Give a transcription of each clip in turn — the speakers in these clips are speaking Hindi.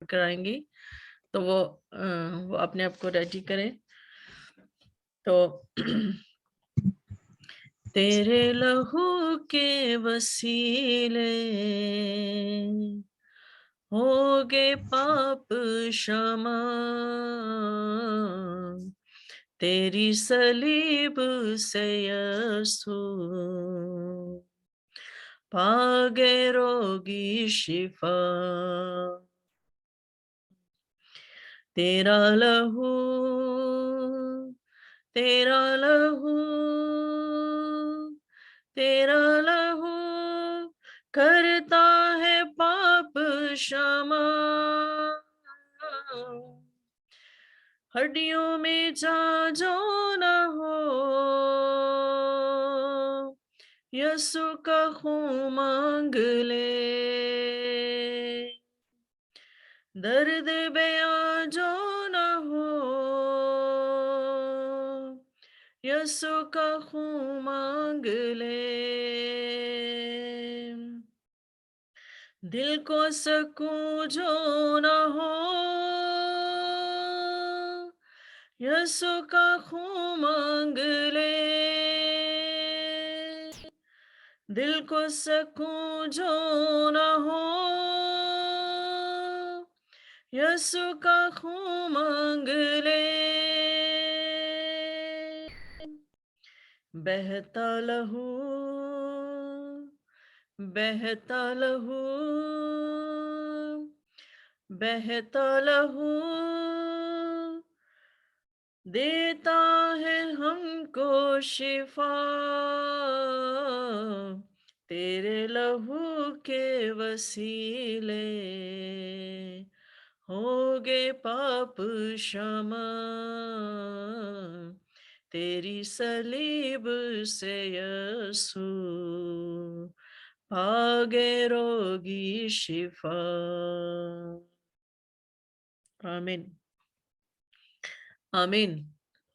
कराएंगी, तो वो अपने आप को रेडी करें। तो तेरे लहू के वसीले होगे पाप क्षमा, तेरी सलीब से यसू पागे रोगी शिफा। तेरा लहू, तेरा लहू, तेरा लहू करता है पाप क्षमा, हड्डियों में जा जो न हो, यसु का खून मांग ले, दर्द बयां जो न हो, यसु का खून मांग ले, दिल को सकून जो न हो, यसु का खून मांग ले, दिल को सकून जो न हो, यसु का खून मांग ले। बहता लहू, बहता लहू, बहता लहू देता है हमको शिफा, तेरे लहू के वसीले होगे पाप क्षमा, तेरी सलीब से यसू पागे रोगी शिफा। आमीन, आमीन।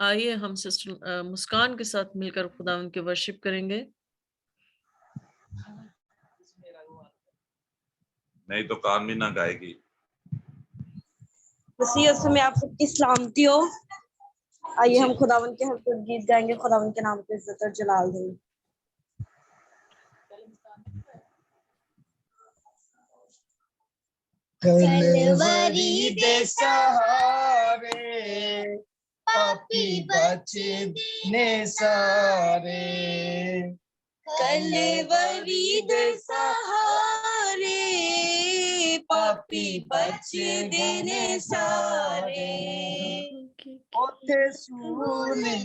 आइए हम सिस्टर मुस्कान के साथ मिलकर खुदावन के वर्शिप करेंगे। नहीं तो कान भी ना गाएगी। मसीह यीशु में आप सबकी सलामती हो। आइए हम खुदावन के हर गीत गाएंगे, खुदावन के नाम पे इज्जत और जलाल देंगे। कलवरी दे सहारे पापी बचने सारे, कलवरी दे सहारे पापी बच देने सारे, ओथे सूली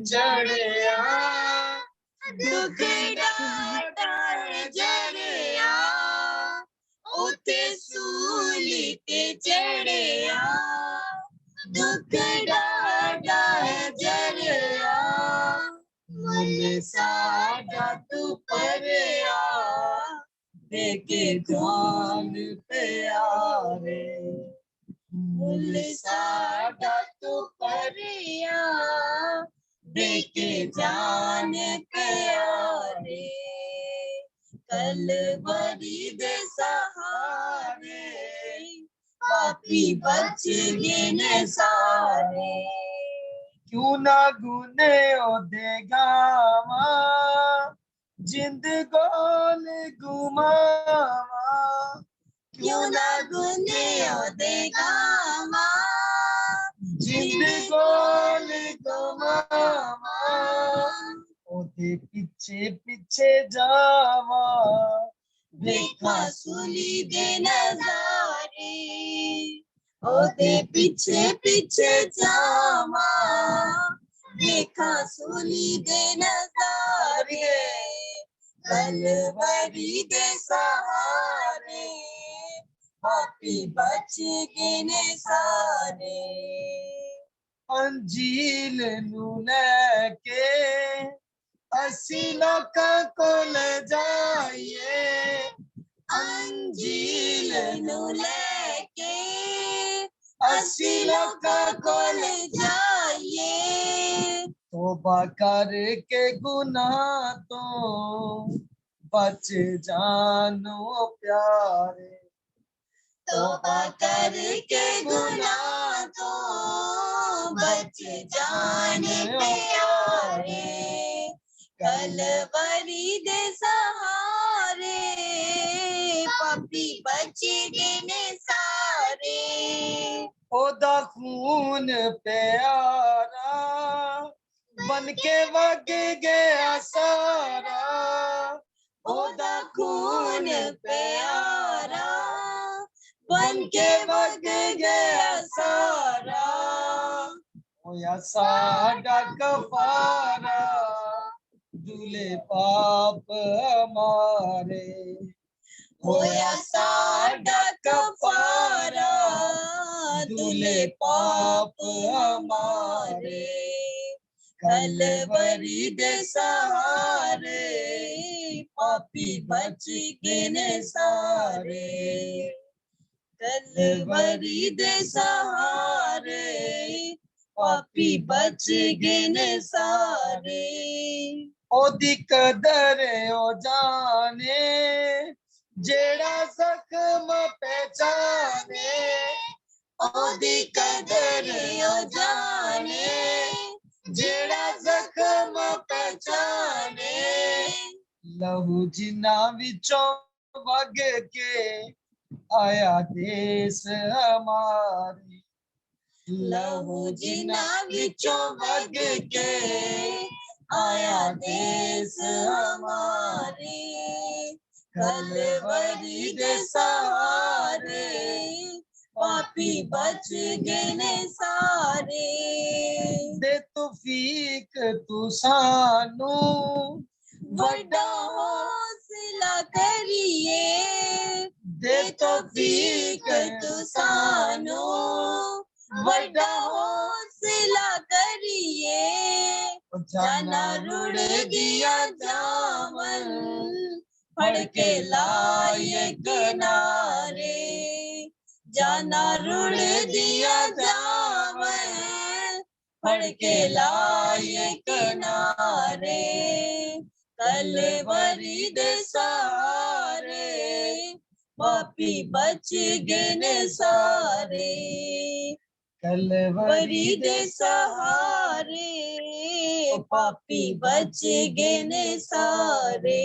चढ़िया दुख डाटा जरिया, ओथे सूली ते चढ़िया दुख डाटा जरिया, मुल साडा तू परया देके जान प्यारे, मुल साडा तू परया देके जान प्यारे, कलवरी दे सहारे पापी बच गए न सारे, क्यों ना गुने ओदे गावा जिंद गोल गुमावा, क्यों ना गुने ओदे गावा जिंद गोल गुमावा, ओदे पीछे पीछे जावा देखा सूली दे नजारे, ओदे पीछे पीछे जावा देखा सूली दे नजारे, कलवरी दे सहारे पापी बच गए ने सारे, अंजील नू लेके असी लोकां कोल जाइए, अंजील नू लेके असी लोकां कोल जाइए, तौबा करके गुनाह तो बच जानो प्यारे, तौबा करके गुनाह तो बच जाने प्यारे, कलवरी दे सहारे पापी बच गए ने सारे। ओदा खून प्यारा बन के वग गया सारा, ओदा खून प्यारा बन के वग गया सारा। होया साडा कफारा दूल्हे पाप हमारे, होया साडा कफारा दूल्हे पाप हमारे, कलवरी दे सहारे पापी बच गए ने सारे, कलवरी दे सहारे पापी बच गए ने सारे। ओदी कदर ओ जाने जेड़ा जख्म पहचाने, ओदी कदर ओ जाने जेड़ा जख्म पहचाने, लहू जिन्ना विचों वग के आया देश हमारी, लहू जिन्ना विचों वग के आया देश हमारी, कलवरी दे सहारे पापी बच गए ने सारे। दे तौफीक तू सानू बड़ा हौसला करिए, दे तौफीक तू सानू बड़ा हौसला करिए, जाना रुड़ गया जामन फड़ के लाए किनारे, जाना रुड़ दिया जामन फड़ के लाए किनारे, कलवरी दे सहारे पापी बच गए ने सारे, कलवरी दे सहारे पापी बच गए ने सारे।